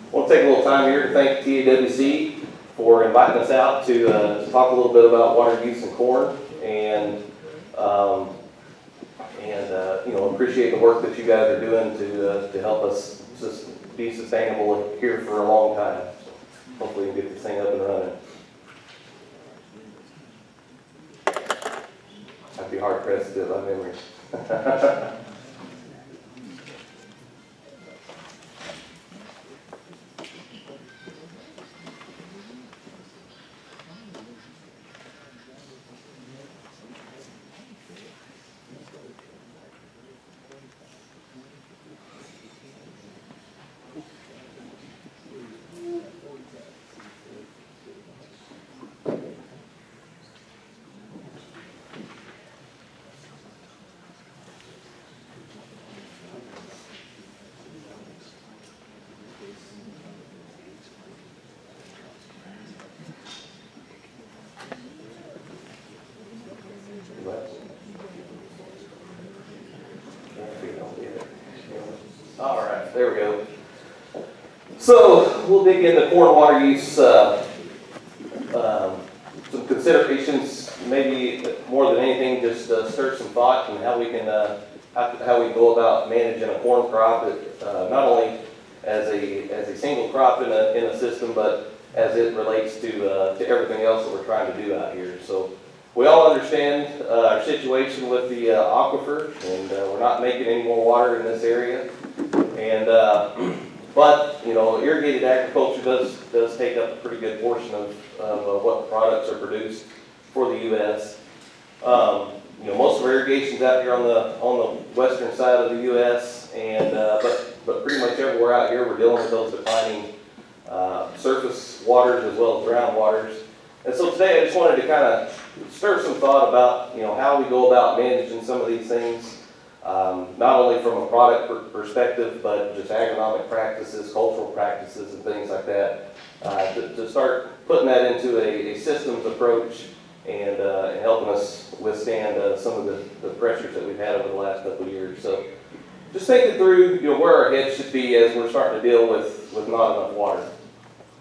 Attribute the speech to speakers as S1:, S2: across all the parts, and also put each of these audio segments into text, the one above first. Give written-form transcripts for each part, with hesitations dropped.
S1: I want to take a little time here to thank TAWC for inviting us out to talk a little bit about water use in corn, and appreciate the work that you guys are doing to help us be sustainable here for a long time. So hopefully we can get this thing up and running. I'd be hard pressed to do it by memory. All right, there we go. So we'll dig into corn water use, some considerations, maybe more than anything, just stir some thought and how we can how we go about managing a corn crop, not only as a single crop in a system, but as it relates to everything else that we're trying to do out here. So we all understand our situation with the aquifer, and we're not making any more water in this area. And but irrigated agriculture does take up a pretty good portion of what products are produced for the U.S. Most of our irrigation's out here on the western side of the U.S. and but pretty much everywhere out here we're dealing with those declining surface waters as well as groundwaters. And so today I just wanted to kind of stir some thought about how we go about managing some of these things. Not only from a product perspective, but just agronomic practices, cultural practices, and things like that, to start putting that into a systems approach and helping us withstand some of the pressures that we've had over the last couple of years. So just thinking through where our heads should be as we're starting to deal with not enough water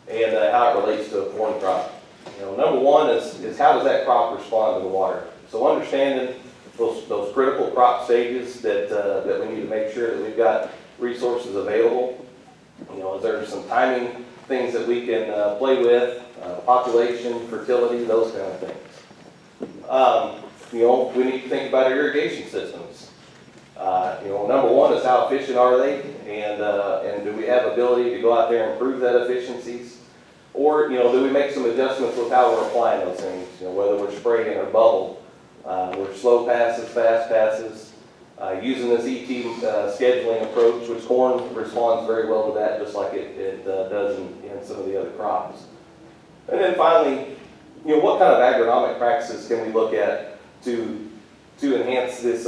S1: and how it relates to a corn crop. Number one is how does that crop respond to the water? So understanding those critical crop stages that we need to make sure that we've got resources available. Is there some timing things that we can play with, population, fertility, those kind of things. We need to think about our irrigation systems. Number one is how efficient are they, and do we have ability to go out there and improve that efficiencies? Or do we make some adjustments with how we're applying those things? Whether we're spraying or bubble. We're slow passes, fast passes, using this ET scheduling approach, which corn responds very well to that, just like it does in some of the other crops. And then finally, what kind of agronomic practices can we look at to enhance this,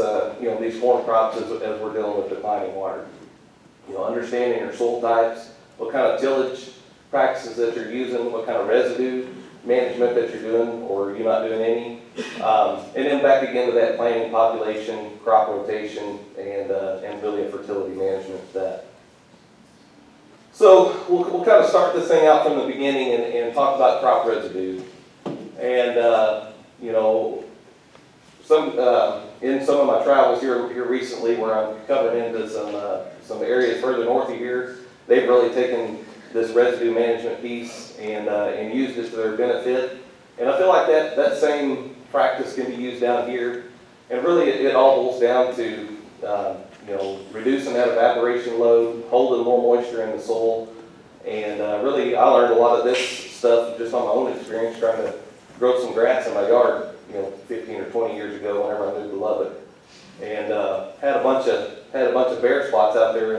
S1: these corn crops as we're dealing with declining water? Understanding your soil types, what kind of tillage practices that you're using, what kind of residue management that you're doing, or you're not doing any. And then back again to that planting, population, crop rotation, and really a fertility management of that. So we'll kind of start this thing out from the beginning and talk about crop residue. And in some of my travels here recently, where I'm covering into some areas further north of here, they've really taken this residue management piece and used it to their benefit. And I feel like that same practice can be used down here. And really it all boils down to reducing that evaporation load, holding more moisture in the soil. And really I learned a lot of this stuff just on my own experience trying to grow some grass in my yard 15 or 20 years ago whenever I moved to Lubbock. And had a bunch of bare spots out there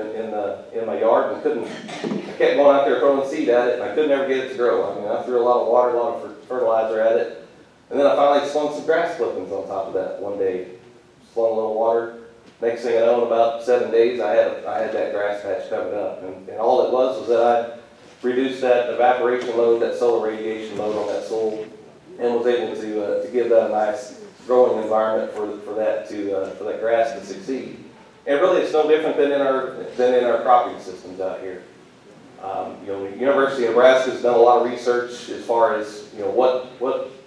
S1: in my yard, and I kept going out there throwing seed at it, and I could never get it to grow. I mean, I threw a lot of water, a lot of fertilizer at it, and then I finally slung some grass clippings on top of that one day. Slung a little water. Next thing I know, in about 7 days, I had that grass patch covered up, and all it was that I reduced that evaporation load, that solar radiation load on that soil, and was able to give that a nice growing environment for that grass to succeed. And really, it's no different than in our cropping systems out here. The University of Nebraska has done a lot of research as far as what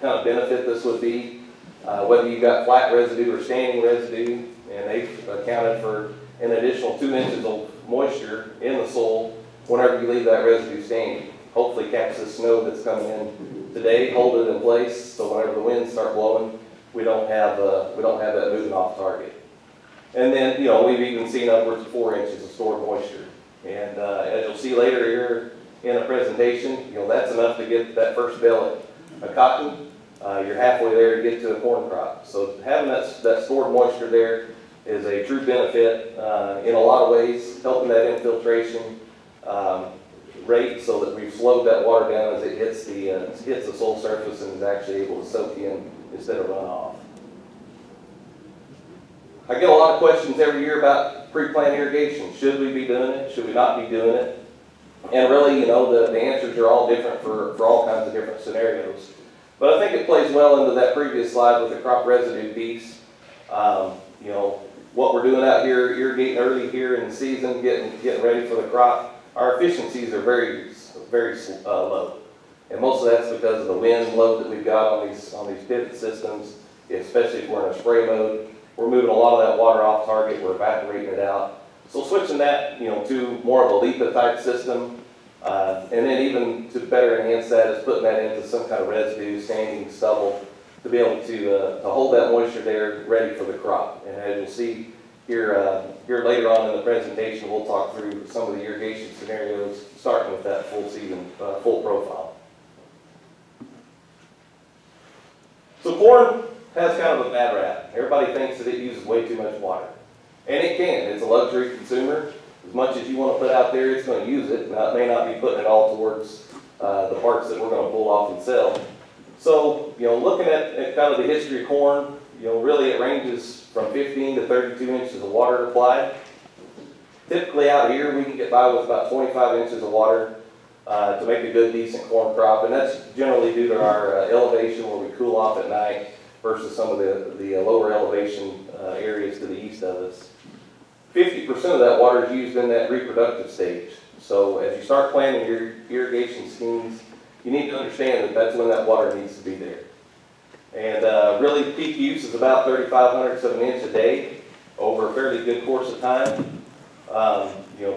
S1: kind of benefit this would be, whether you got flat residue or standing residue, and they've accounted for an additional 2 inches of moisture in the soil whenever you leave that residue standing. Hopefully catch the snow that's coming in today, hold it in place, so whenever the winds start blowing, we don't have that moving off target. And then we've even seen upwards of 4 inches of stored moisture. And as you'll see later here in a presentation, that's enough to get that first bale of cotton. You're halfway there to get to a corn crop. So having that stored moisture there is a true benefit in a lot of ways, helping that infiltration rate so that we've slowed that water down as it hits the soil surface and is actually able to soak in instead of run off. I get a lot of questions every year about pre-plant irrigation. Should we be doing it? Should we not be doing it? And really, the answers are all different for all kinds of different scenarios. But I think it plays well into that previous slide with the crop residue piece. What we're doing out here, irrigating early here in the season, getting ready for the crop, our efficiencies are very, very low. And most of that's because of the wind load that we've got on these pivot systems, especially if we're in a spray mode. We're moving a lot of that water off target, we're evaporating it out. So switching that, to more of a LIPA type system, and then even to better enhance that is putting that into some kind of residue, standing stubble, to be able to hold that moisture there ready for the crop. And as you'll see here later on in the presentation, we'll talk through some of the irrigation scenarios, starting with that full season, full profile. So corn has kind of a bad rap. Everybody thinks that it uses way too much water. And it can. It's a luxury consumer. As much as you want to put out there, it's going to use it. Now, it may not be putting it all towards the parts that we're going to pull off and sell. So, looking at kind of the history of corn, really it ranges from 15 to 32 inches of water applied. Typically out here, we can get by with about 25 inches of water to make a good, decent corn crop. And that's generally due to our elevation where we cool off at night versus some of the lower elevation areas to the east of us. 50% of that water is used in that reproductive stage. So as you start planning your irrigation schemes, you need to understand that that's when that water needs to be there. And really peak use is about 3/500ths of an inch a day over a fairly good course of time.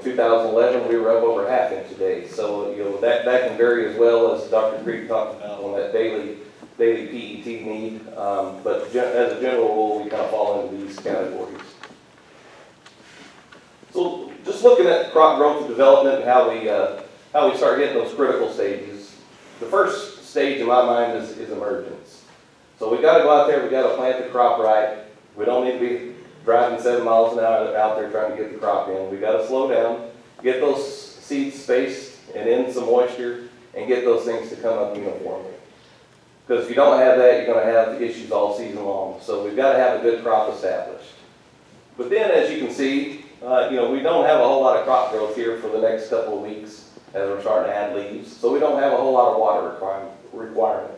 S1: 2011 we were up over ½ inch a day. So that can vary as well, as Dr. Creek talked about on that daily PET need, but as a general rule, we kind of fall into these categories. So just looking at crop growth and development and how we start hitting those critical stages, the first stage in my mind is emergence. So we got to go out there, we got to plant the crop right. We don't need to be driving 7 miles an hour out there trying to get the crop in. We got to slow down, get those seeds spaced and in some moisture, and get those things to come up uniformly. Because if you don't have that, you're going to have issues all season long. So we've got to have a good crop established. But then, as you can see, we don't have a whole lot of crop growth here for the next couple of weeks as we're starting to add leaves. So we don't have a whole lot of water requirement.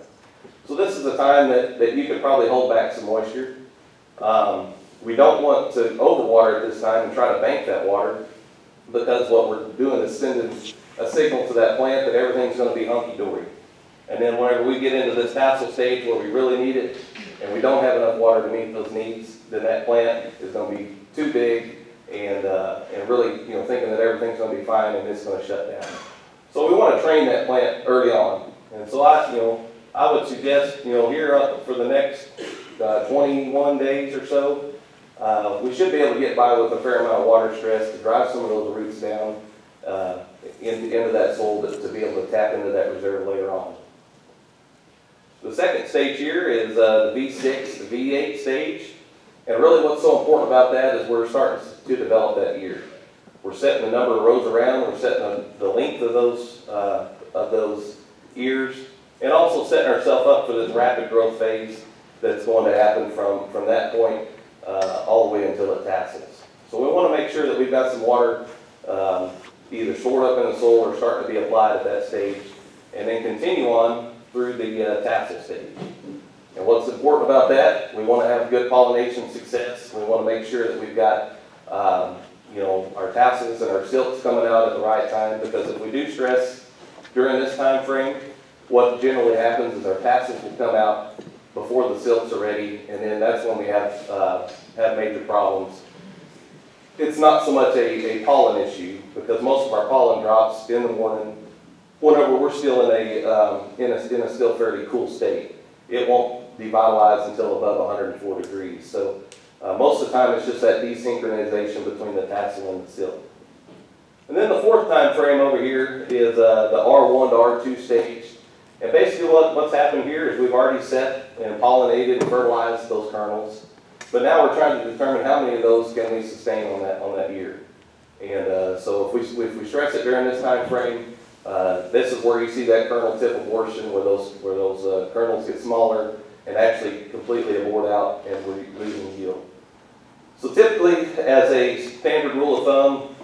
S1: So this is the time that you could probably hold back some moisture. We don't want to overwater at this time and try to bank that water, because what we're doing is sending a signal to that plant that everything's going to be hunky-dory. And then whenever we get into this tassel stage where we really need it, and we don't have enough water to meet those needs, then that plant is going to be too big and really thinking that everything's going to be fine and it's going to shut down. So we want to train that plant early on. And so I would suggest here for the next 21 days or so, we should be able to get by with a fair amount of water stress to drive some of those roots down into that soil to be able to tap into that reserve later on. The second stage here is the V6, the V8 stage. And really what's so important about that is we're starting to develop that ear. We're setting the number of rows around, we're setting the length of those ears, and also setting ourselves up for this rapid growth phase that's going to happen from that point all the way until it tassels. So we want to make sure that we've got some water either stored up in the soil or starting to be applied at that stage, and then continue on through the tassel stage. And what's important about that, we want to have good pollination success. We want to make sure that we've got you know, our tassels and our silks coming out at the right time, because if we do stress during this time frame, what generally happens is our tassels will come out before the silks are ready, and then that's when we have major problems. It's not so much a pollen issue, because most of our pollen drops in the morning whenever we're still in a still fairly cool state. It won't devitalize until above 104 degrees. So most of the time it's just that desynchronization between the tassel and the silk. And then the fourth time frame over here is the R1 to R2 stage. And basically what's happened here is we've already set and pollinated and fertilized those kernels. But now we're trying to determine how many of those can we sustain on that year. And so if we stress it during this time frame, this is where you see that kernel tip abortion, where those kernels get smaller and actually completely abort out, and we're losing yield. So typically, as a standard rule of thumb,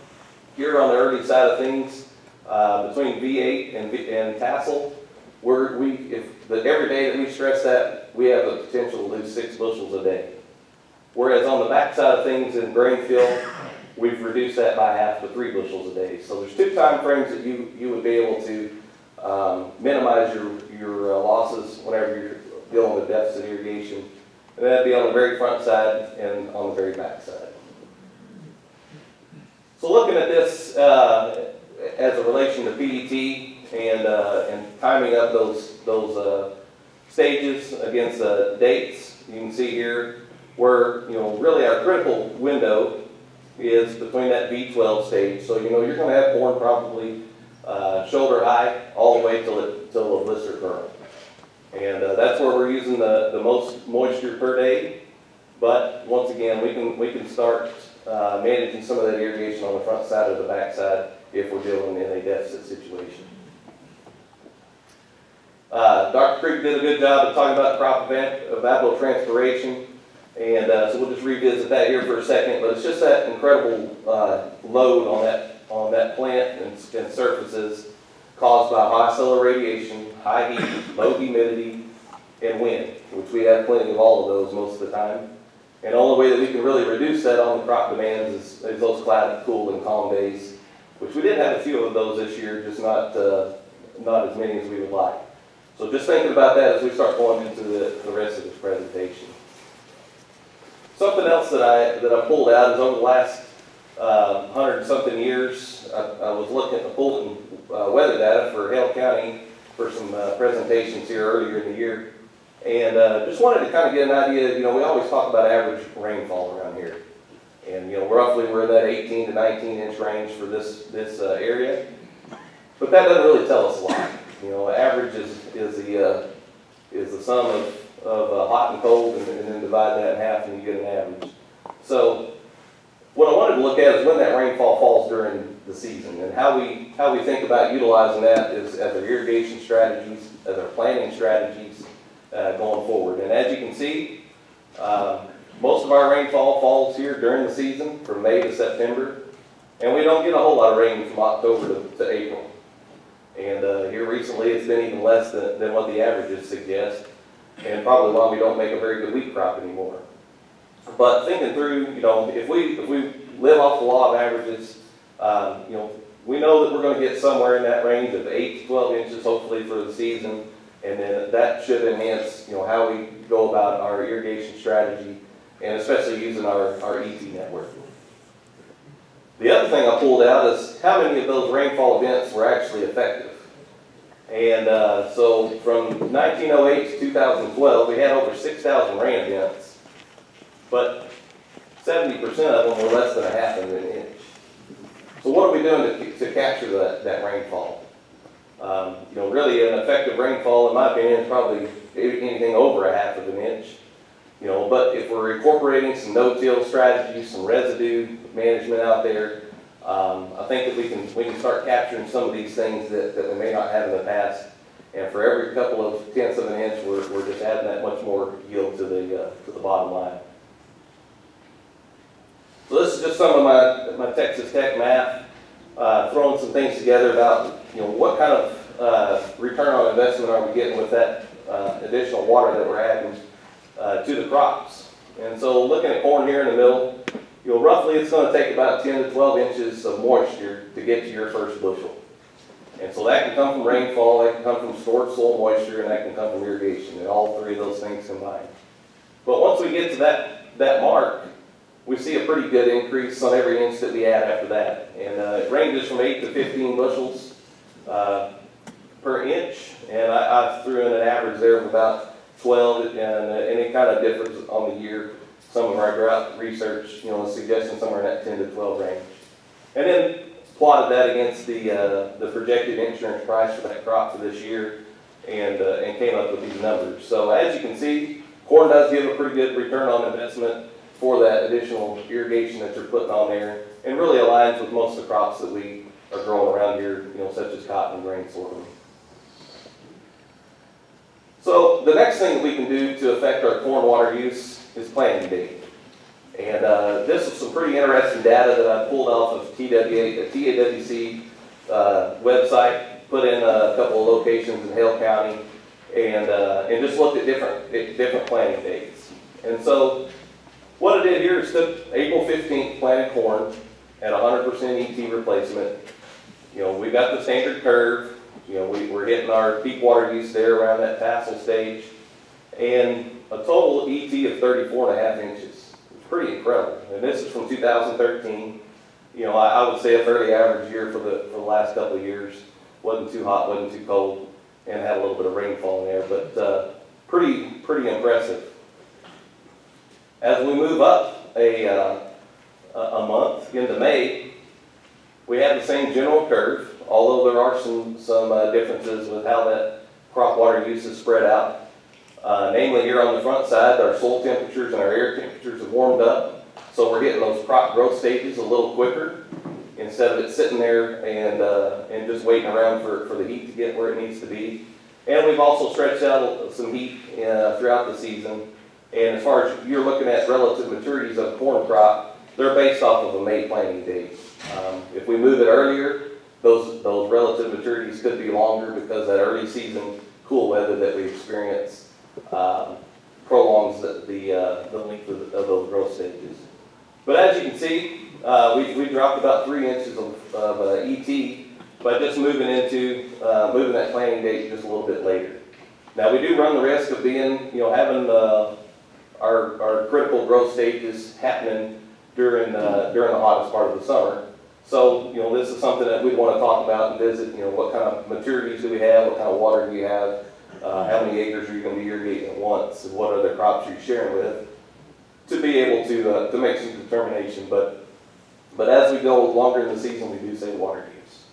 S1: here on the early side of things, between V8 and tassel, every day that we stress that, we have the potential to lose 6 bushels a day. Whereas on the back side of things in grain fill, we've reduced that by half to 3 bushels a day. So there's 2 time frames that you would be able to minimize your losses whenever you're dealing with deficit irrigation. And that'd be on the very front side and on the very back side. So looking at this as a relation to PDT and timing up those stages against dates, you can see here where, you know, really our critical window is between that V12 stage. So, you know, you're going to have corn probably shoulder high all the way till a blister kernel. And that's where we're using the most moisture per day. But once again, we can start managing some of that irrigation on the front side or the back side if we're dealing in a deficit situation. Dr. Creek did a good job of talking about crop evapotranspiration. And so we'll just revisit that here for a second, but it's just that incredible load on that plant and surfaces caused by high solar radiation, high heat, low humidity, and wind, which we have plenty of all of those most of the time. And the only way that we can really reduce that on the crop demands is those cloudy, cool, and calm days, which we did have a few of those this year, just not as many as we would like. So just thinking about that as we start going into the rest of this presentation. Something else that I pulled out is over the last 100-something years, I was looking at the Fulton weather data for Hale County for some presentations here earlier in the year, and just wanted to kind of get an idea. You know, we always talk about average rainfall around here, and you know, roughly we're in that 18 to 19 inch range for this area, but that doesn't really tell us a lot. You know, average is the sum of hot and cold, and then divide that in half and you get an average. So what I wanted to look at is when that rainfall falls during the season, and how we think about utilizing that as our irrigation strategies, as our planting strategies going forward. And as you can see, most of our rainfall falls here during the season from May to September, and we don't get a whole lot of rain from October to April. And here recently it's been even less than what the averages suggest, and probably why we don't make a very good wheat crop anymore. But thinking through, you know, if we live off the law of averages, you know, we know that we're going to get somewhere in that range of 8 to 12 inches, hopefully, for the season, and then that should enhance, you know, how we go about our irrigation strategy, and especially using our ET network. The other thing I pulled out is how many of those rainfall events were actually effective. And so from 1908 to 2012, we had over 6,000 rain events, but 70% of them were less than a half of an inch. So what are we doing to capture that rainfall? You know, really an effective rainfall, in my opinion, is probably anything over a half of an inch. You know, but if we're incorporating some no-till strategies, some residue management out there, I think that we can start capturing some of these things that we may not have in the past. And for every couple of tenths of an inch, we're just adding that much more yield to the bottom line. So this is just some of my Texas Tech math, throwing some things together about, you know, what kind of return on investment are we getting with that additional water that we're adding to the crops. And so looking at corn here in the middle, you know, roughly roughly it's going to take about 10 to 12 inches of moisture to get to your first bushel. And so that can come from rainfall, that can come from stored soil moisture, and that can come from irrigation, and all three of those things combined. But once we get to that mark, we see a pretty good increase on every inch that we add after that. And it ranges from 8 to 15 bushels per inch, and I threw in an average there of about 12, and it kind of differs on the year. Some of our drought research, is suggesting somewhere in that 10 to 12 range. And then plotted that against the projected insurance price for that crop for this year, and came up with these numbers. So as you can see, corn does give a pretty good return on investment for that additional irrigation that you're putting on there, and really aligns with most of the crops that we are growing around here, such as cotton, grain, sorghum. So the next thing that we can do to affect our corn water use is planting date. And this is some pretty interesting data that I pulled off of TAWC website, put in a couple of locations in Hale County, and just looked at different planting dates. And so what I did here is took April 15th planted corn at 100% ET replacement. We've got the standard curve. We're hitting our peak water use there around that tassel stage, and a total ET of 34.5 inches. It's pretty incredible. And this is from 2013. I would say a fairly average year for the last couple of years. Wasn't too hot, wasn't too cold, and had a little bit of rainfall in there, but pretty impressive. As we move up a month into May, we have the same general curve, although there are some differences with how that crop water use is spread out. Namely, here on the front side, our soil temperatures and our air temperatures have warmed up, so we're hitting those crop growth stages a little quicker instead of it sitting there and just waiting around for the heat to get where it needs to be. And we've also stretched out some heat throughout the season. And as far as you're looking at relative maturities of a corn crop, they're based off of a May planting date. If we move it earlier, those relative maturities could be longer because that early season cool weather that we experience prolongs the length of those growth stages. But as you can see, we dropped about 3 inches of ET by just moving that planting date just a little bit later. Now we do run the risk of having our critical growth stages happening during the hottest part of the summer. So, this is something that we want to talk about and visit. What kind of maturities do we have? What kind of water do you have? How many acres are you going to be irrigating at once? And what other crops are you sharing with? To be able to make some determination. But as we go longer in the season, we do say water use.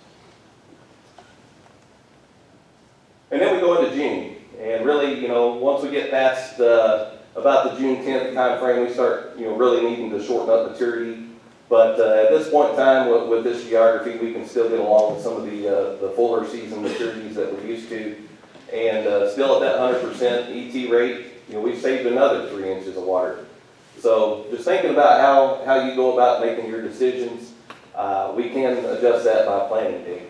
S1: And then we go into June. And really, once we get past about the June 10th time frame, we start, really needing to shorten up maturity. But at this point in time, with this geography, we can still get along with some of the fuller season maturities that we're used to. And still at that 100% ET rate, we've saved another 3 inches of water. So just thinking about how you go about making your decisions, we can adjust that by planting date.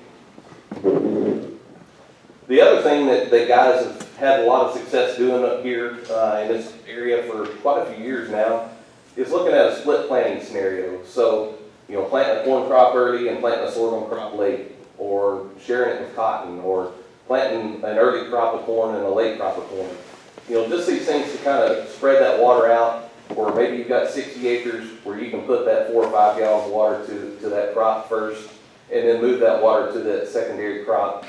S1: The other thing that guys have had a lot of success doing up here in this area for quite a few years now is looking at a split planting scenario. So, planting a corn crop early and planting a sorghum crop late, or sharing it with cotton, or planting an early crop of corn and a late crop of corn. Just these things to kind of spread that water out, or maybe you've got 60 acres where you can put that 4 or 5 gallons of water to that crop first, and then move that water to that secondary crop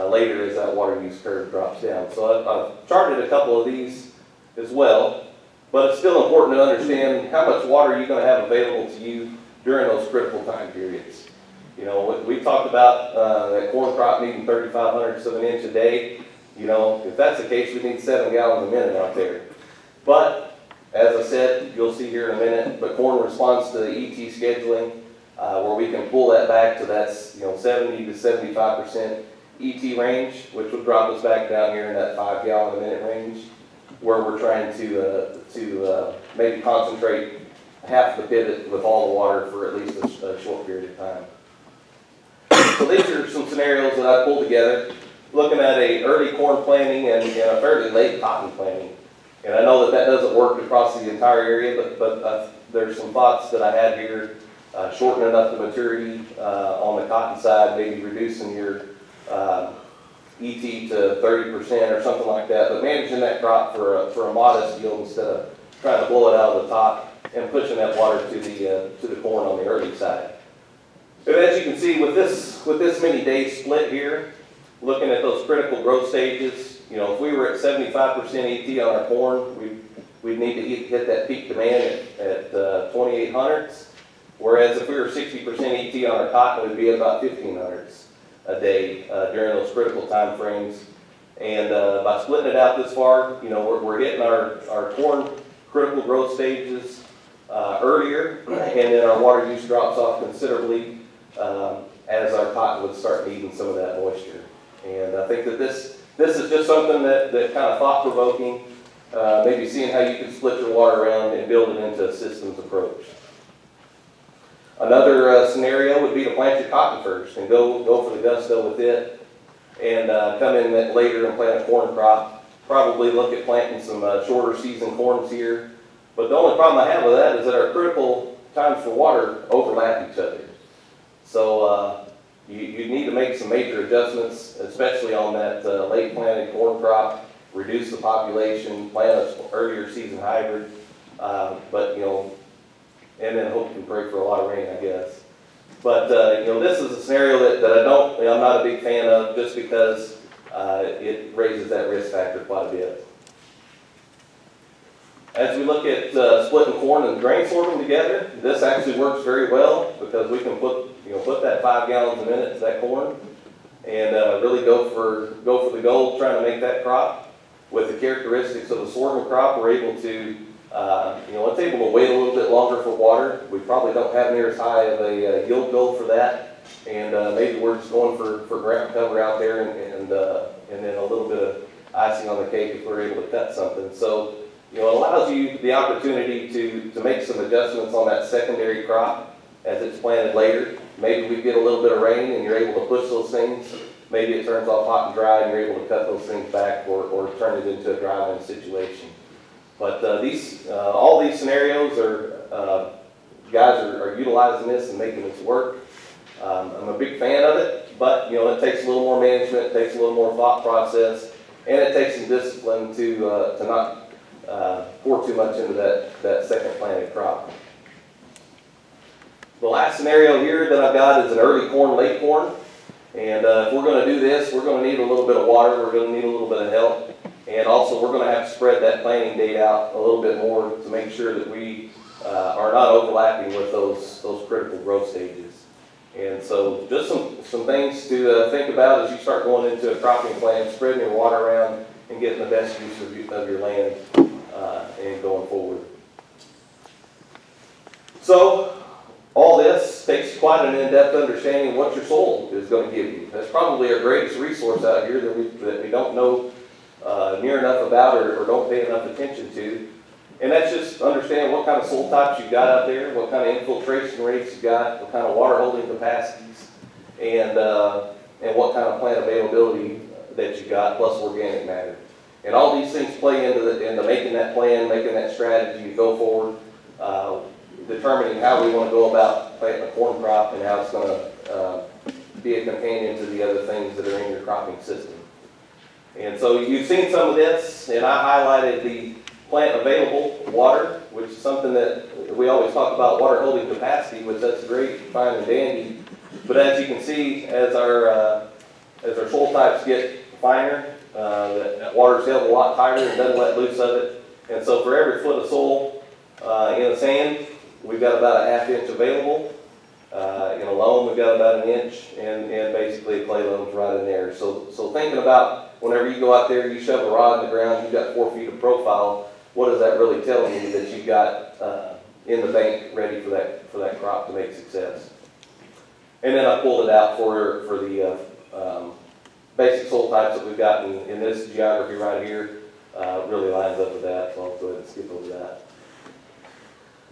S1: later as that water use curve drops down. So I've charted a couple of these as well. But it's still important to understand how much water you're going to have available to you during those critical time periods. We talked about that corn crop needing 3/500ths of an inch a day. If that's the case, we need 7 gallons a minute out there. But as I said, you'll see here in a minute, but corn responds to the ET scheduling, where we can pull that back to that 70 to 75% ET range, which would drop us back down here in that 5 gallon a minute range, where we're trying to maybe concentrate half the pivot with all the water for at least a short period of time. So these are some scenarios that I pulled together, looking at a early corn planting and a fairly late cotton planting. And I know that doesn't work across the entire area, but there's some thoughts that I had here shorten enough the maturity on the cotton side, maybe reducing your ET to 30% or something like that, but managing that crop for a modest yield instead of trying to blow it out of the top and pushing that water to the corn on the early side. And as you can see, with this many days split here, looking at those critical growth stages, you know, if we were at 75% ET on our corn, we'd need to hit that peak demand at 2800s. Whereas if we were 60% ET on our cotton, we'd be at about 1500s a day during those critical time frames. And by splitting it out this far, you know, we're hitting our corn critical growth stages earlier, and then our water use drops off considerably as our cotton would start needing some of that moisture. And I think that this is just something that kind of thought-provoking, maybe seeing how you can split your water around and build it into a systems approach. Another scenario would be to plant your cotton first and go for the gusto with it, and come in later and plant a corn crop. Probably look at planting some shorter season corns here. But the only problem I have with that is that our critical times for water overlap each other. So you need to make some major adjustments, especially on that late planted corn crop, reduce the population, plant an earlier season hybrid, but you know, and then hope you can pray for a lot of rain, I guess. But you know, this is a scenario that I'm not a big fan of, just because it raises that risk factor quite a bit. As we look at splitting corn and grain sorghum together, this actually works very well, because we can put that 5 gallons a minute to that corn and really go for the goal trying to make that crop. With the characteristics of the sorghum crop, we're able to it's able to wait a little bit longer for water. We probably don't have near as high of a yield goal for that, and maybe we're just going for ground cover out there, and then a little bit of icing on the cake if we're able to cut something. So you know, it allows you the opportunity to make some adjustments on that secondary crop as it's planted later. Maybe we get a little bit of rain and you're able to push those things. Maybe it turns off hot and dry and you're able to cut those things back or turn it into a dryland situation. But all these scenarios guys are utilizing this and making this work. I'm a big fan of it, but you know, it takes a little more management, it takes a little more thought process, and it takes some discipline to not pour too much into that second planted crop. The last scenario here that I've got is an early corn, late corn. And if we're going to do this, we're going to need a little bit of water, we're going to need a little bit of help. And also we're going to have to spread that planting date out a little bit more to make sure that we are not overlapping with those critical growth stages. And so just some things to think about as you start going into a cropping plan, spreading your water around and getting the best use of your land and going forward. So all this takes quite an in-depth understanding of what your soil is going to give you. That's probably our greatest resource out here that we don't know near enough about or don't pay enough attention to. And that's just understanding what kind of soil types you've got out there, what kind of infiltration rates you've got, what kind of water holding capacities, and what kind of plant availability that you've got, plus organic matter. And all these things play into making that plan, making that strategy to go forward, determining how we want to go about planting a corn crop and how it's going to be a companion to the other things that are in your cropping system. And so you've seen some of this, and I highlighted the plant available water, which is something that we always talk about, water holding capacity, which that's great, fine and dandy. But as you can see, as our soil types get finer, that water's held a lot tighter and doesn't let loose of it. And so for every foot of soil in the sand, we've got about a 1/2 inch available. In a loam, we've got about 1 inch, and basically a clay loam's right in there. So thinking about whenever you go out there, you shove a rod in the ground, you've got 4 feet of profile, what is that really telling you that you've got in the bank ready for that crop to make success? And then I pulled it out for the basic soil types that we've got in this geography right here. Really lines up with that, so I'll go ahead and skip over that.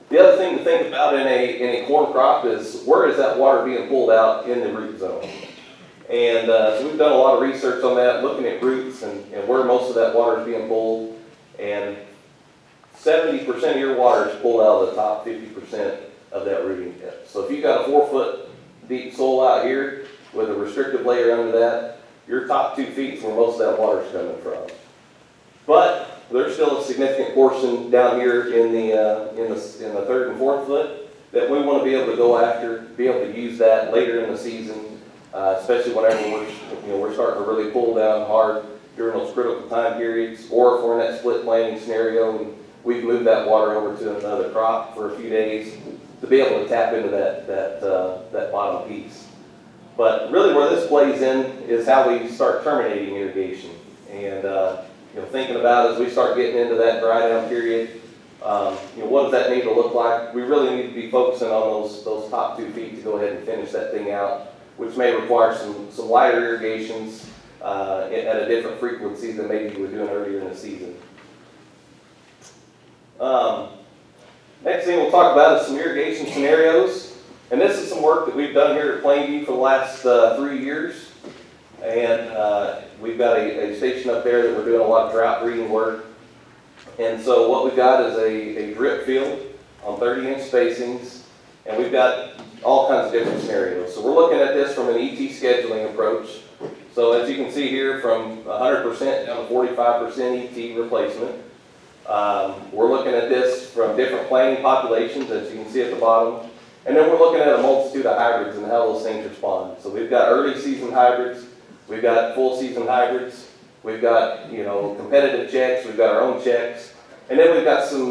S1: The other thing to think about in a corn crop is where is that water being pulled out in the root zone? And so we've done a lot of research on that, looking at roots and where most of that water is being pulled. And 70% of your water is pulled out of the top 50% of that rooting tip. So if you got a 4-foot deep soil out here with a restrictive layer under that, your top 2 feet is where most of that water's coming from. But there's still a significant portion down here in the 3rd and 4th foot that we want to be able to go after, be able to use that later in the season, especially whenever we're starting to really pull down hard during those critical time periods, or if we're in that split planting scenario and we've moved that water over to another crop for a few days, to be able to tap into that bottom piece. But really where this plays in is how we start terminating irrigation. And thinking about as we start getting into that dry down period, what does that need to look like? We really need to be focusing on those top 2 feet to go ahead and finish that thing out, which may require some lighter irrigations at a different frequency than maybe we were doing earlier in the season. Next thing we'll talk about is some irrigation scenarios. And this is some work that we've done here at Plainview for the last 3 years. And we've got a station up there that we're doing a lot of drought breeding work. And so what we've got is a drip field on 30-inch spacings. And we've got all kinds of different scenarios. So we're looking at this from an ET scheduling approach. So as you can see here, from 100% down to 45% ET replacement. We're looking at this from different planting populations, as you can see at the bottom. And then we're looking at a multitude of hybrids and how those things respond. So we've got early season hybrids, we've got full season hybrids, we've got, competitive checks, we've got our own checks. And then we've got some,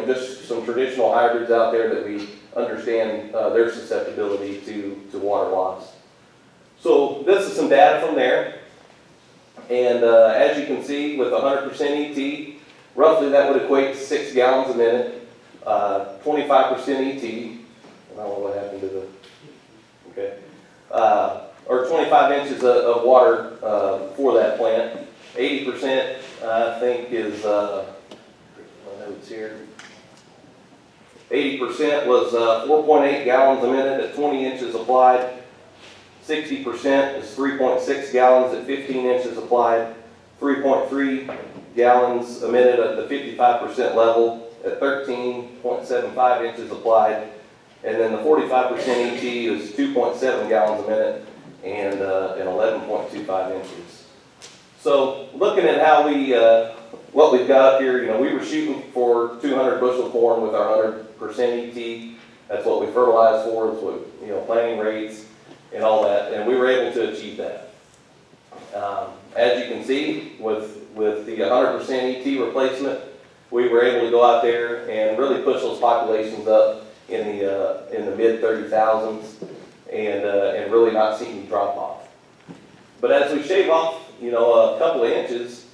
S1: just some traditional hybrids out there that we understand their susceptibility to water loss. So this is some data from there. And as you can see, with 100% ET, roughly that would equate to 6 gallons a minute, 25% ET. I don't know what happened to or 25 inches of water for that plant. 80%, I think, is, my notes here. 80% was 4.8 gallons a minute at 20 inches applied. 60% is 3.6 gallons at 15 inches applied. 3.3 gallons a minute at the 55% level at 13.75 inches applied. And then the 45% ET is 2.7 gallons a minute and 11.25 inches. So looking at how what we've got up here, we were shooting for 200 bushel corn with our 100% ET. That's what we fertilized for. That's what, planting rates and all that. And we were able to achieve that. As you can see, with the 100% ET replacement, we were able to go out there and really push those populations up in the mid 30,000s and really not see any drop off. But as we shave off, a couple of inches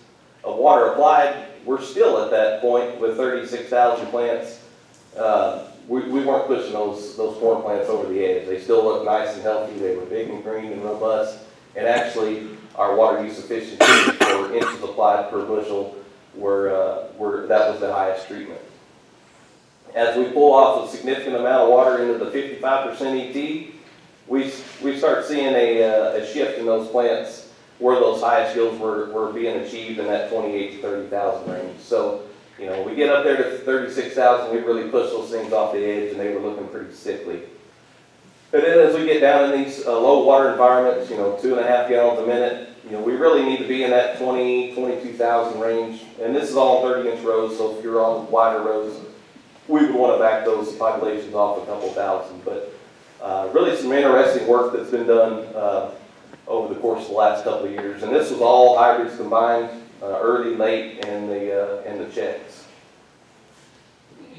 S1: of water applied, we're still at that point with 36,000 plants. We weren't pushing those corn plants over the edge. They still look nice and healthy. They were big and green and robust. And actually, our water use efficiency for inches applied per bushel that was the highest treatment. As we pull off a significant amount of water into the 55% ET, we start seeing a shift in those plants where those highest yields were being achieved in that 28 to 30,000 range. So, we get up there to 36,000, we really push those things off the edge and they were looking pretty sickly. And then as we get down in these low water environments, 2.5 gallons a minute, we really need to be in that 22,000 range. And this is all 30-inch rows, so if you're on wider rows, we would want to back those populations off a couple thousand. But really some interesting work that's been done over the course of the last couple of years. And this was all hybrids combined, early, late, and the checks.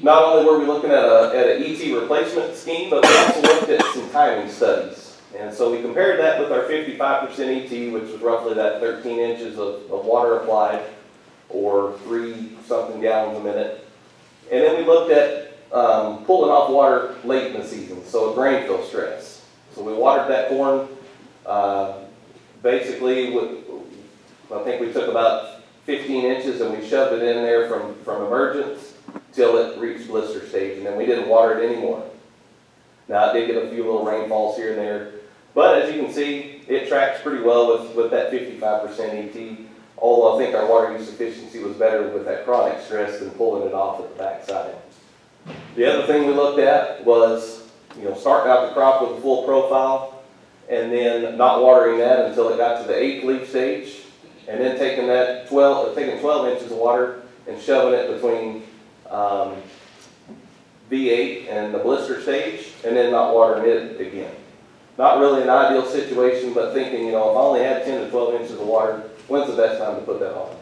S1: Not only were we looking at an ET replacement scheme, but we also looked at some timing studies. And so we compared that with our 55% ET, which was roughly that 13 inches of water applied, or 3-something gallons a minute. And then we looked at pulling off water late in the season, so a grain fill stress. So we watered that corn, basically, I think we took about 15 inches and we shoved it in there from emergence till it reached blister stage, and then we didn't water it anymore. Now, it did get a few little rainfalls here and there, but as you can see, it tracks pretty well with that 55% ET, although I think our water use efficiency was better with that chronic stress than pulling it off at the backside. The other thing we looked at was starting out the crop with a full profile, and then not watering that until it got to the 8th leaf stage, and then taking 12 inches of water and shoving it between V8 and the blister stage, and then not watering it again. Not really an ideal situation, but thinking, if I only had 10 to 12 inches of water, when's the best time to put that on?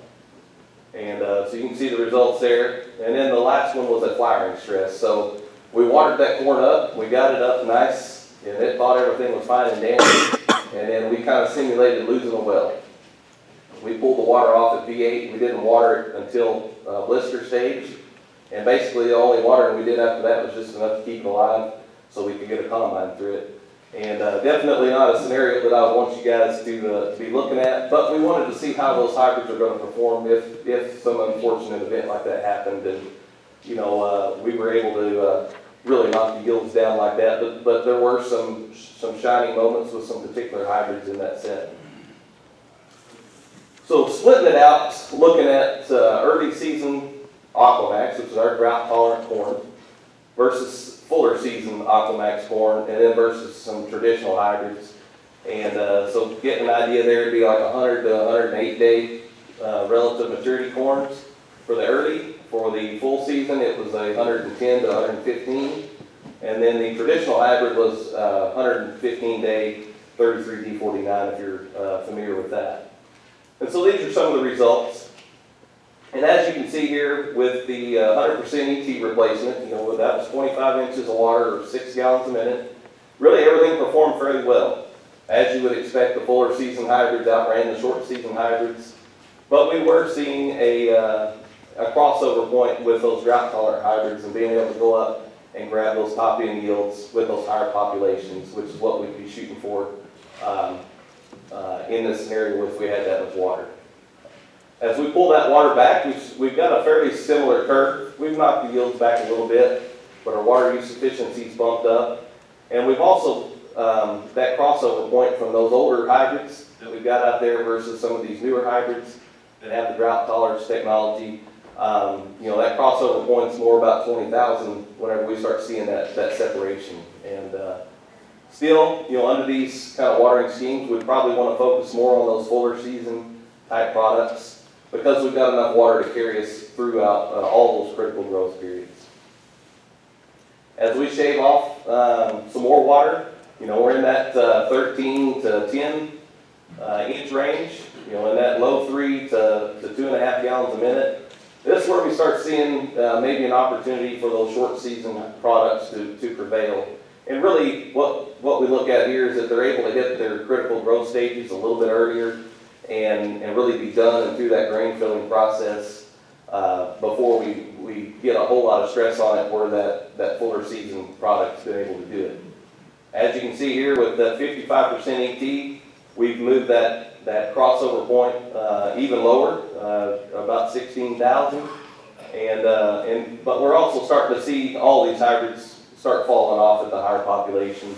S1: And so you can see the results there. And then the last one was a flowering stress. So we watered that corn up, we got it up nice, and it thought everything was fine and dandy. And then we kind of simulated losing a well. We pulled the water off at V8. We didn't water it until blister stage. And basically the only watering we did after that was just enough to keep it alive so we could get a combine through it. And definitely not a scenario that I would want you guys to be looking at, but we wanted to see how those hybrids are going to perform if some unfortunate event like that happened, and we were able to really knock the yields down like that. But there were some shining moments with some particular hybrids in that set. So splitting it out, looking at early season Aquamax, which is our drought tolerant corn, versus fuller season Aquamax corn, and then versus some traditional hybrids. And so getting an idea there, it'd be like 100 to 108 day relative maturity corns for the early. For the full season, it was 110 to 115. And then the traditional hybrid was 115 day 33D49, if you're familiar with that. And so these are some of the results. And as you can see here, with the 100% ET replacement, that was 25 inches of water or 6 gallons a minute. Really, everything performed fairly well. As you would expect, the fuller season hybrids outran the short season hybrids. But we were seeing a crossover point with those drought tolerant hybrids and being able to go up and grab those top end yields with those higher populations, which is what we'd be shooting for in this scenario if we had that much water. As we pull that water back, we've got a fairly similar curve. We've knocked the yields back a little bit, but our water use efficiency's bumped up. And we've also, that crossover point from those older hybrids that we've got out there versus some of these newer hybrids that have the drought tolerance technology, that crossover point's more about 20,000 whenever we start seeing that separation. And still, under these kind of watering schemes, we'd probably want to focus more on those fuller season type products, because we've got enough water to carry us throughout all those critical growth periods. As we shave off some more water, we're in that 13 to 10 inch range, in that low 3 to 2.5 gallons a minute. This is where we start seeing maybe an opportunity for those short season products to prevail. And really what we look at here is that they're able to hit their critical growth stages a little bit earlier and really be done and through that grain filling process before we get a whole lot of stress on it where that fuller season product's been able to do it. As you can see here with the 55% ET, we've moved that crossover point even lower, about 16,000. But we're also starting to see all these hybrids start falling off at the higher populations.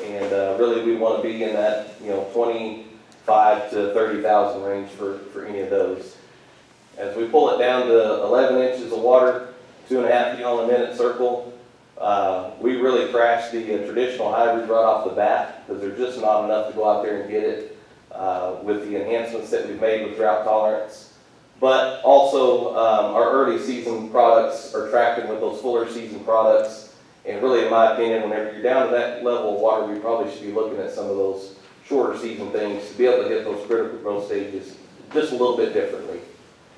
S1: And really we want to be in that 25 to 30,000 range for any of those. As we pull it down to 11 inches of water, 2.5 gallon a minute circle, we really crashed the traditional hybrid right off the bat because there's just not enough to go out there and get it with the enhancements that we've made with drought tolerance. But also our early season products are tracking with those fuller season products. And really, in my opinion, whenever you're down to that level of water, we probably should be looking at some of those shorter season things to be able to hit those critical growth stages just a little bit differently.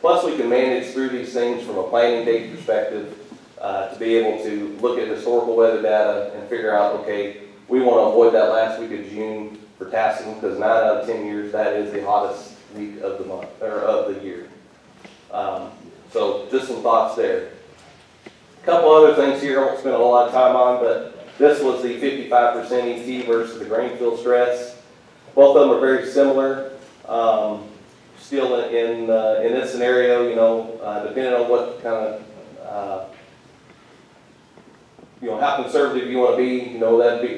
S1: Plus, we can manage through these things from a planting date perspective to be able to look at historical weather data and figure out, okay, we want to avoid that last week of June for tasseling because 9 out of 10 years that is the hottest week of the month or of the year. So just some thoughts there. A couple other things here I won't spend a lot of time on, but this was the 55% ET versus the grain fill stress. Both of them are very similar. Still in this scenario, depending on what kind of how conservative you want to be,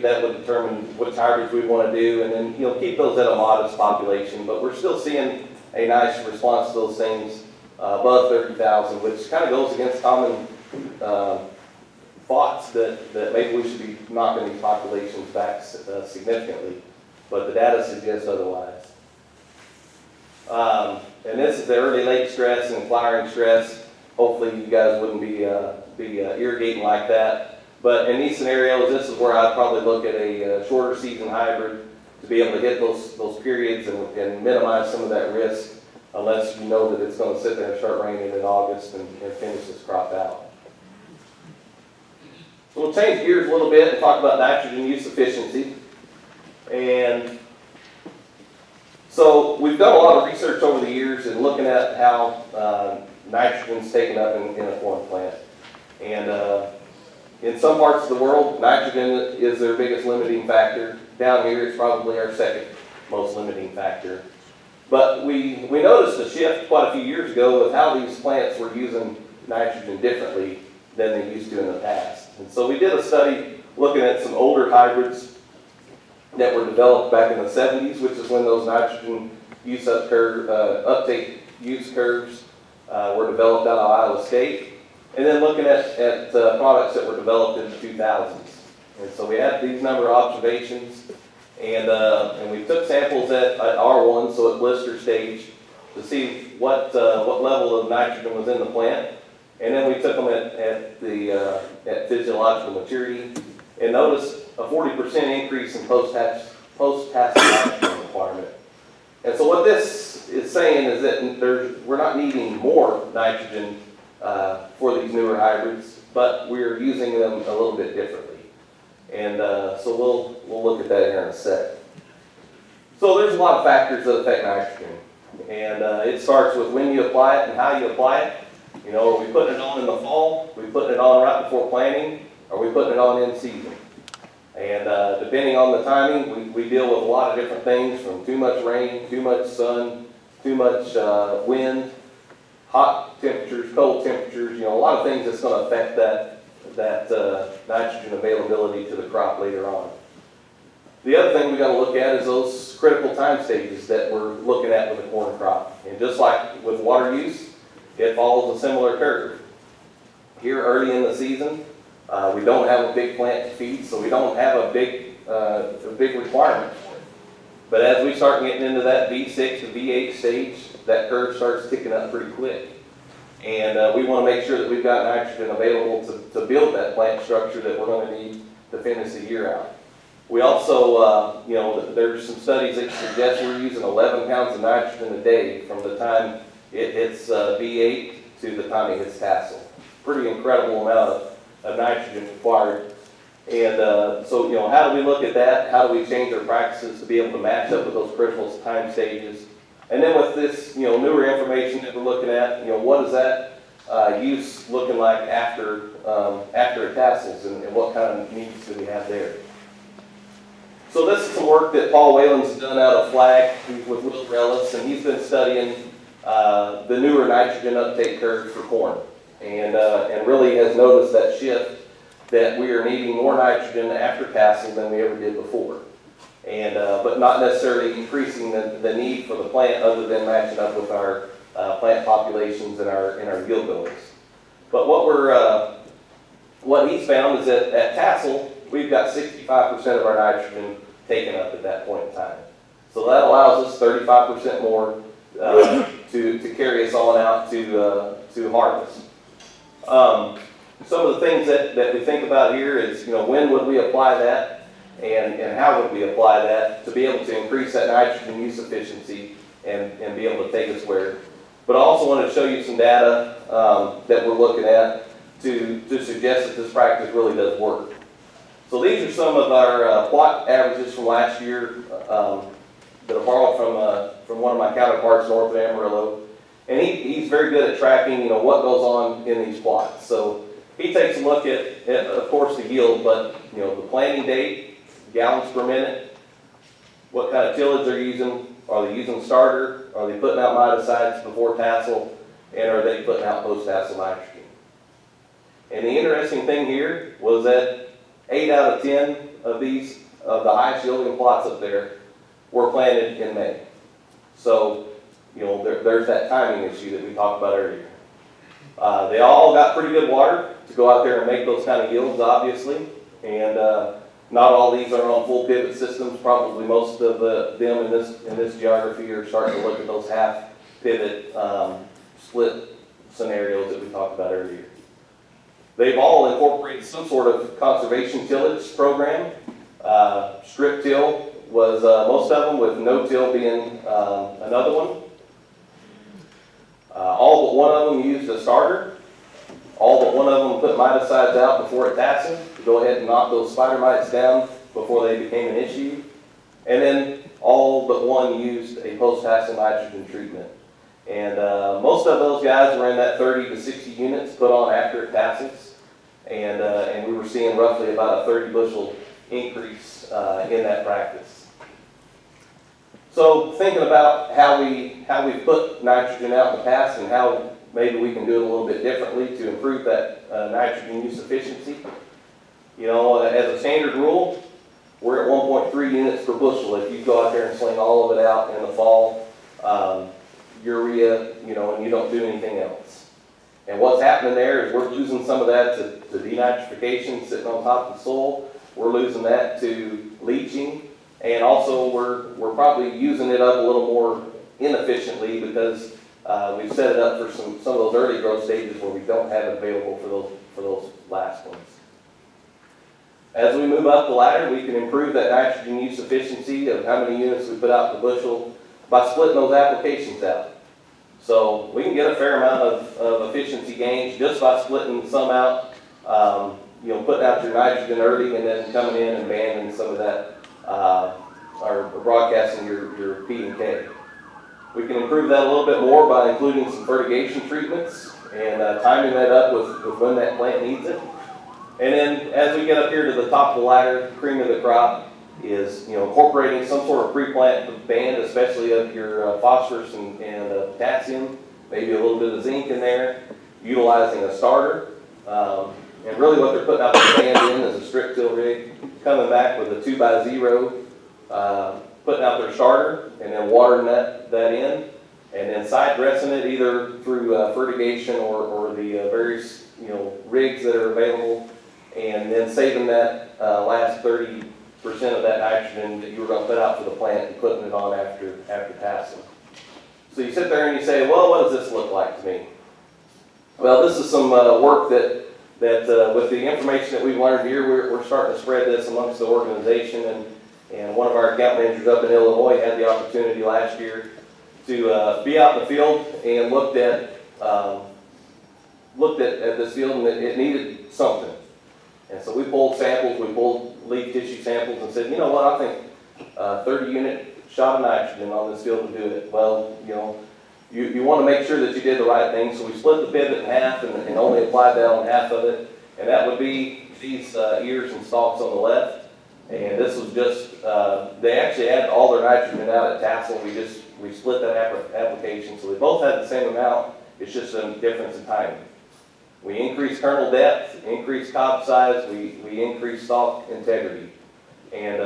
S1: that would determine which hybrids we want to do, and then keep those at a modest population. But we're still seeing a nice response to those things above 30,000, which kind of goes against common thoughts that maybe we should be knocking these populations back significantly, but the data suggests otherwise. And this is the early late stress and flowering stress. Hopefully you guys wouldn't be irrigating like that. But in these scenarios, this is where I'd probably look at a shorter season hybrid to be able to hit those periods and minimize some of that risk, unless you know that it's going to sit there and start raining in August and finish this crop out. So we'll change gears a little bit and talk about nitrogen use efficiency. And so we've done a lot of research over the years in looking at how nitrogen is taken up in a corn plant. And in some parts of the world, nitrogen is their biggest limiting factor. Down here, it's probably our second most limiting factor. But we noticed a shift quite a few years ago with how these plants were using nitrogen differently than they used to in the past. And so we did a study looking at some older hybrids that were developed back in the 70s, which is when those nitrogen use uptake use curves were developed out of Iowa State. And then looking at products that were developed in the 2000s. And so we had these number of observations, and we took samples at R1, so at blister stage, to see what level of nitrogen was in the plant. And then we took them at physiological maturity, and noticed a 40% increase in post-tassel nitrogen requirement. And so what this is saying is that we're not needing more nitrogen for these newer hybrids, but we're using them a little bit differently. And so we'll look at that here in a sec. So there's a lot of factors that affect nitrogen. And it starts with when you apply it and how you apply it. You know, are we putting it on in the fall? Are we putting it on right before planting? Are we putting it on in season? And depending on the timing, we deal with a lot of different things, from too much rain, too much sun, too much wind, hot temperatures, cold temperatures, you know, a lot of things that's going to affect that nitrogen availability to the crop later on. The other thing we got to look at is those critical time stages that we're looking at with the corn crop. And just like with water use, it follows a similar curve. Here early in the season, we don't have a big plant to feed, so we don't have a big requirement for it. But as we start getting into that V6 to V8 stage, that curve starts ticking up pretty quick. And we want to make sure that we've got nitrogen available to build that plant structure that we're going to need to finish the year out. We also, you know, there's some studies that suggest we're using 11 pounds of nitrogen a day from the time it hits V8 to the time it hits tassel. Pretty incredible amount of nitrogen required. And so, you know, how do we look at that? How do we change our practices to be able to match up with those critical time stages? And then with this, you know, newer information that we're looking at, you know, what is that use looking like after it tassels, and what kind of needs do we have there? So this is some work that Paul Whalen's done out of Flag with Will Rellis, and he's been studying the newer nitrogen uptake curves for corn, and really has noticed that shift, that we are needing more nitrogen after tassel than we ever did before. And, but not necessarily increasing the need for the plant, other than matching up with our plant populations and our yield goals. But what he's found is that at tassel, we've got 65% of our nitrogen taken up at that point in time. So that allows us 35% more to carry us on out to harvest. Some of the things that we think about here is, you know, when would we apply that? And how would we apply that to be able to increase that nitrogen use efficiency and be able to take us where? But I also want to show you some data that we're looking at to suggest that this practice really does work. So these are some of our plot averages from last year that I borrowed from one of my counterparts north of Amarillo. And he's very good at tracking, you know, what goes on in these plots. So he takes a look at, of course, the yield, but, you know, the planting date, gallons per minute, what kind of tillage they're using, are they using starter, are they putting out miticides before tassel, and are they putting out post-tassel nitrogen. And the interesting thing here was that 8 out of 10 of the highest yielding plots up there were planted in May. So, you know, there's that timing issue that we talked about earlier. They all got pretty good water. to go out there and make those kind of yields, obviously. And not all these are on full pivot systems. Probably most of them in this geography are starting to look at those half pivot split scenarios that we talked about earlier. They've all incorporated some sort of conservation tillage program. Strip till was most of them, with no till being another one. All but one of them used a starter. All but one of them put miticides out before attaching to go ahead and knock those spider mites down before they became an issue. And then all but one used a post-tassel nitrogen treatment. And most of those guys were in that 30 to 60 units put on after tassels. And we were seeing roughly about a 30 bushel increase in that practice. So thinking about how we put nitrogen out in the past and how maybe we can do it a little bit differently to improve that nitrogen use efficiency. You know, as a standard rule, we're at 1.3 units per bushel. If you go out there and sling all of it out in the fall, urea, you know, and you don't do anything else. And what's happening there is we're losing some of that to denitrification sitting on top of the soil. We're losing that to leaching, and also we're probably using it up a little more inefficiently because we've set it up for some of those early growth stages where we don't have it available for those last ones. As we move up the ladder, we can improve that nitrogen use efficiency of how many units we put out per bushel by splitting those applications out. So we can get a fair amount of efficiency gains just by splitting some out, you know, putting out your nitrogen early and then coming in and abandoning some of that, or broadcasting your P and K. We can improve that a little bit more by including some fertigation treatments and timing that up with when that plant needs it. And then as we get up here to the top of the ladder, cream of the crop is, you know, incorporating some sort of pre-plant band, especially of your phosphorus and potassium, maybe a little bit of zinc in there, utilizing a starter. And really what they're putting out the band in is a strip till rig, coming back with a 2x0, putting out their starter and then watering that in, and then side dressing it either through fertigation or the various, you know, rigs that are available, and then saving that last 30% of that nitrogen that you were going to put out for the plant and putting it on after tasseling. So you sit there and you say, well, what does this look like to me? Well, this is some work that with the information that we've learned here, we're starting to spread this amongst the organization, and one of our account managers up in Illinois had the opportunity last year to be out in the field and looked at this field, and it needed something. And so we pulled samples, we pulled leaf tissue samples and said, you know what, I think 30 unit shot of nitrogen on this field would do it. Well, you know, you want to make sure that you did the right thing, so we split the pivot in half and only applied that on half of it, and that would be these ears and stalks on the left. And this was just, they actually had all their nitrogen out at tassel. We split that application, so they both had the same amount, it's just a difference in timing. We increased kernel depth, increased cob size, we increased stalk integrity. And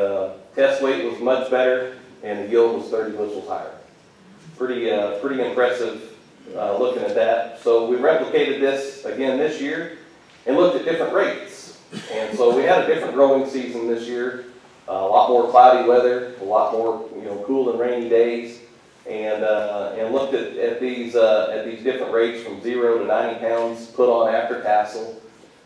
S1: test weight was much better, and the yield was 30 bushels higher. Pretty impressive looking at that. So we replicated this again this year and looked at different rates. And so we had a different growing season this year, a lot more cloudy weather, a lot more, you know, cool and rainy days, and looked at these different rates from 0 to 90 pounds put on after tassel.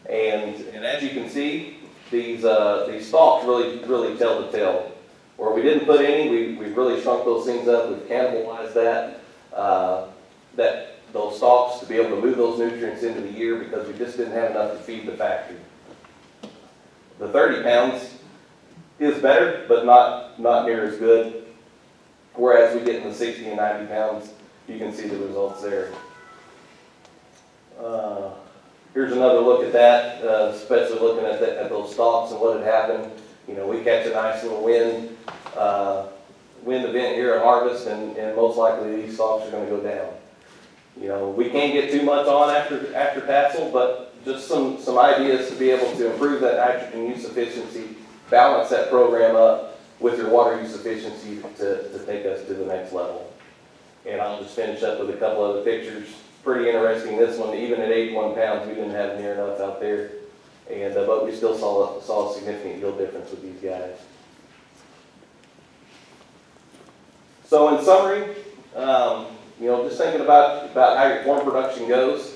S1: And as you can see, these stalks really tell the tale. Where we didn't put any, we really shrunk those things up. We've cannibalized those stalks to be able to move those nutrients into the year because we just didn't have enough to feed the factory. The 30 pounds is better, but not near as good. Whereas we get in the 60 and 90 pounds, you can see the results there. Here's another look at that, especially looking at those stalks and what had happened. You know, we catch a nice little wind event here at harvest, and most likely these stalks are going to go down. You know, we can't get too much on after tassel, but just some ideas to be able to improve that nitrogen use efficiency, balance that program up with your water use efficiency to take us to the next level. And I'll just finish up with a couple other pictures. pretty interesting. This one, even at 81 pounds, we didn't have near enough out there, and but we still saw a significant yield difference with these guys. So in summary, you know, just thinking about how your corn production goes,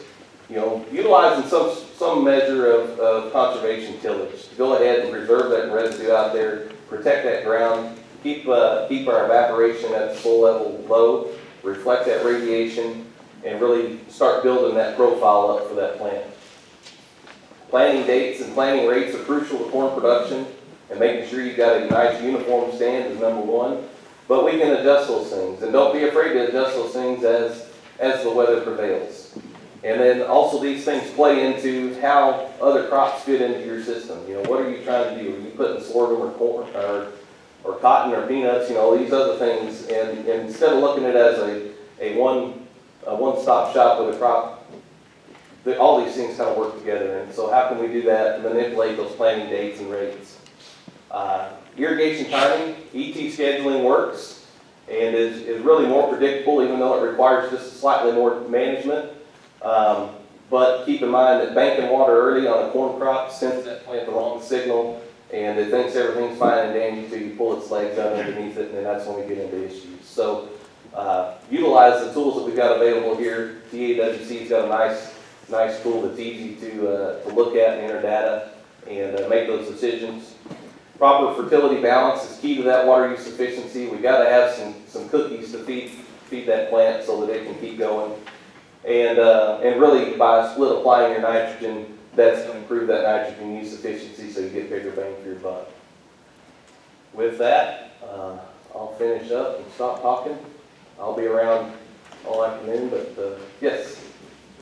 S1: you know, utilizing some measure of conservation tillage to go ahead and preserve that residue out there, protect that ground, keep our evaporation at the soil level low, reflect that radiation, and really start building that profile up for that plant. Planting dates and planting rates are crucial to corn production, and making sure you've got a nice uniform stand is number one. But we can adjust those things, and don't be afraid to adjust those things as the weather prevails. And then also these things play into how other crops fit into your system. You know, what are you trying to do? Are you putting sorghum or corn or cotton or peanuts? You know, these other things. And instead of looking at it as a one-stop shop with a crop, all these things kind of work together. And so how can we do that? Manipulate those planting dates and rates. Irrigation timing, ET scheduling works and is really more predictable, even though it requires just slightly more management. But keep in mind that banking water early on a corn crop sends that plant the wrong signal, and it thinks everything's fine and dandy until you pull its legs out underneath it, and then that's when we get into issues. So utilize the tools that we've got available here. TAWC's got a nice tool that's easy to look at and enter data and make those decisions. Proper fertility balance is key to that water use efficiency. We've got to have some cookies to feed that plant so that it can keep going. And really by split applying your nitrogen, that's going to improve that nitrogen use efficiency so you get bigger bang for your buck. With that, I'll finish up and stop talking. I'll be around all afternoon, but yes?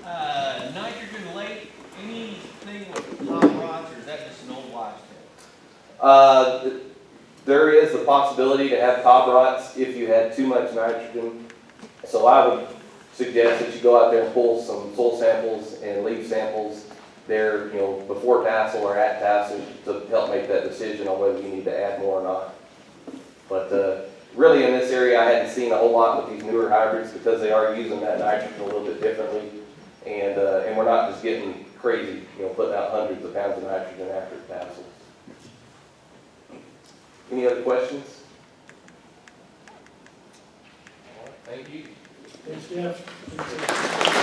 S2: Nitrogen late, anything with top rods, or is that just an old wives' tale?
S1: There is the possibility to have cob rots if you had too much nitrogen. So I would suggest that you go out there and pull some soil samples and leaf samples there, you know, before tassel or at tassel to help make that decision on whether you need to add more or not. But really in this area I hadn't seen a whole lot with these newer hybrids because they are using that nitrogen a little bit differently. And we're not just getting crazy, you know, putting out hundreds of pounds of nitrogen after it tassels. Any other questions?
S2: All right, thank you.
S3: Thanks, Jeff.